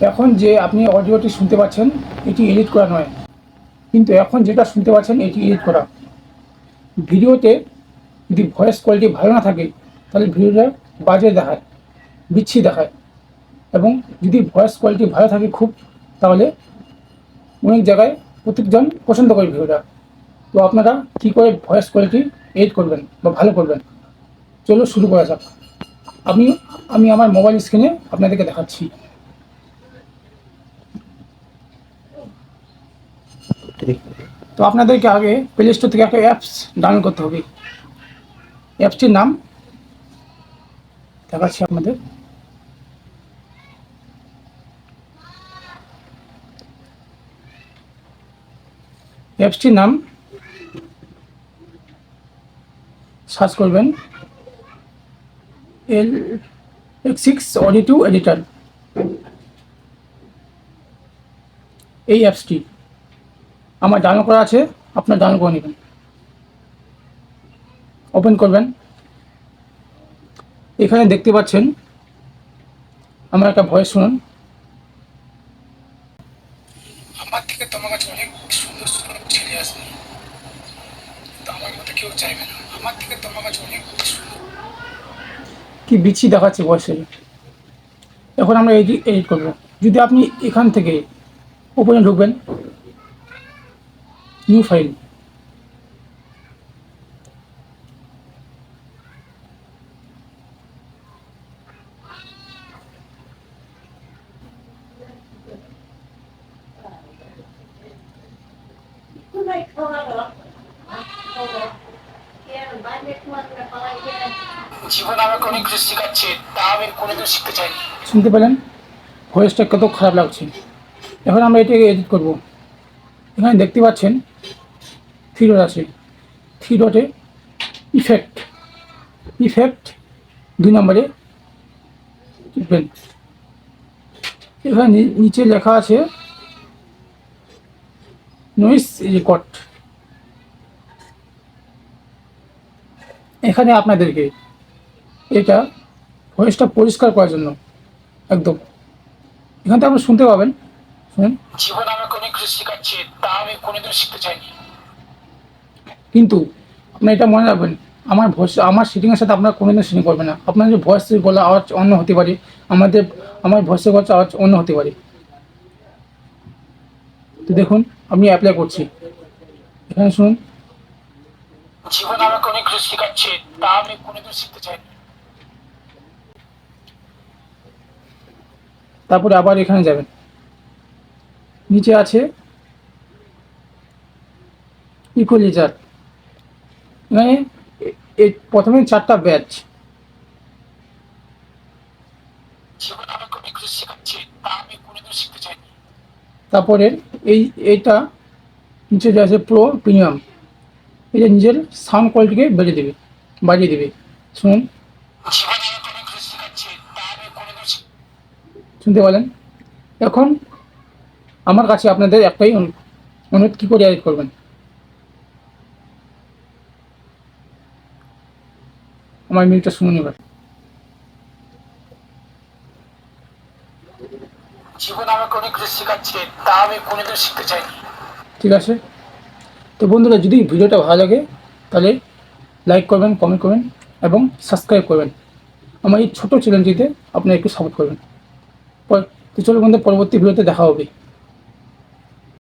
এখন যে আপনি অডিওটি শুনতে পাচ্ছেন এটি এডিট করা নয়, কিন্তু এখন যেটা শুনতে পাচ্ছেন এটি এডিট করা। ভিডিওতে যদি ভয়েস কোয়ালিটি ভালো না থাকে তাহলে ভিডিওটা বাজে দেখায়, বিচ্ছিরি দেখায়। এবং যদি ভয়েস কোয়ালিটি ভালো থাকে খুব, তাহলে অনেক জায়গায় প্রত্যেকজন পছন্দ করে ভিডিওটা। তো আপনারা কী করে ভয়েস কোয়ালিটি এডিট করবেন বা ভালো করবেন, চলো শুরু করা যাক। আমি আমি আমার মোবাইল স্ক্রিনে আপনাদেরকে দেখাচ্ছি। তো আপনাদেরকে আগে প্লে স্টোর থেকে একটা অ্যাপস ডাউনলোড করতে হবে। অ্যাপসটির নাম দেখাচ্ছি আপনাদের। অ্যাপসটির নাম সার্চ করবেন L6 অডিও এডিটর। এই অ্যাপসটি আমার ডাউনলোড করা আছে, আপনার ডাউনলোড করে নেবেন। ওপেন করবেন। এখানে দেখতে পাচ্ছেন আমার একটা ভয়েস শুনুন। আমার থেকে তোমার কাছে অনেক সুন্দর সুন্দর ছেলে আসবে, তো আমার মতো কেউ চাইবে না। আমার থেকে তোমার কাছে অনেক সুন্দর, কি বিচ্ছি দেখাচ্ছে ভয়েসে। এখন আমরা এডিট করবো। যদি আপনি এখান থেকে ওপেনে ঢুকবেন, নিউ ফাইল, জীবন আমাকে অনেক কিছু শেখাচ্ছে, তা আমি কোনোদিন শিখতে চাইনি। শুনতে পেলেন ভয়েসটা কত খারাপ লাগছে। এখন আমরা এটাকে এডিট করব। এখানে দেখতে পাচ্ছেন থ্রি ডট আছে, থ্রি ডটে ইফেক্ট, ইফেক্ট 2 নম্বরে টিপবেন। এখানে নিচে লেখা আছে নয়েজ রেকর্ড। এখানে আপনাদেরকে এটা ভয়েসটা পরিষ্কার করার জন্য একদম এখান থেকে আপনি শুনতে পাবেন। শুনুন, জীবন আমাকে অনেক কিছু শেখাচ্ছে, তা আমি কোনোদিন শিখতে চাইনি। কিন্তু আপনি এটা মনে রাখবেন, আমার ভয়েস, আমার সেটিংয়ের সাথে আপনার কোনোদিন সেটিং করবেন না। আপনার যে ভয়েসের গলা আওয়াজ অন্য হতে পারে, আমার ভয়েসের গলা আওয়াজ অন্য হতে পারে। তো দেখুন আমি অ্যাপ্লাই করছি। এখানে শুনুন, জীবন আমাকে অনেক কিছু শেখাচ্ছে, তা আমি কোনোদিন শিখতে চাইনি। তারপরে আবার এখানে যাবেন, নিচে আছে ইকুয়ালাইজার। এখানে প্রথমে 4টা ব্যাচ। তারপরে এইটা নিচে যে আছে প্রো প্রিমিয়াম, এটা নিজের সাউন্ড কোয়ালিটিকে বাড়িয়ে দেবে। শুনুন, শুনতে পেলেন? এখন আমার কাছে আপনাদের একটাই অনুরোধ, কী করে এডিট করবেন। আমার মিউটটা শুনুন এবার। জীবন আমাকে অনেক কিছু শেখাচ্ছে, তা আমি কোনোদিন শিখতে চাইনি। ঠিক আছে। তো বন্ধুরা, যদি ভিডিওটা ভালো লাগে তাহলে লাইক করবেন, কমেন্ট করবেন এবং সাবস্ক্রাইব করবেন। আমার এই ছোটো চ্যানেলটিতে আপনারা একটু সাপোর্ট করবেন। তো চলো বন্ধু, পরবর্তী ভিডিওতে দেখা হবে।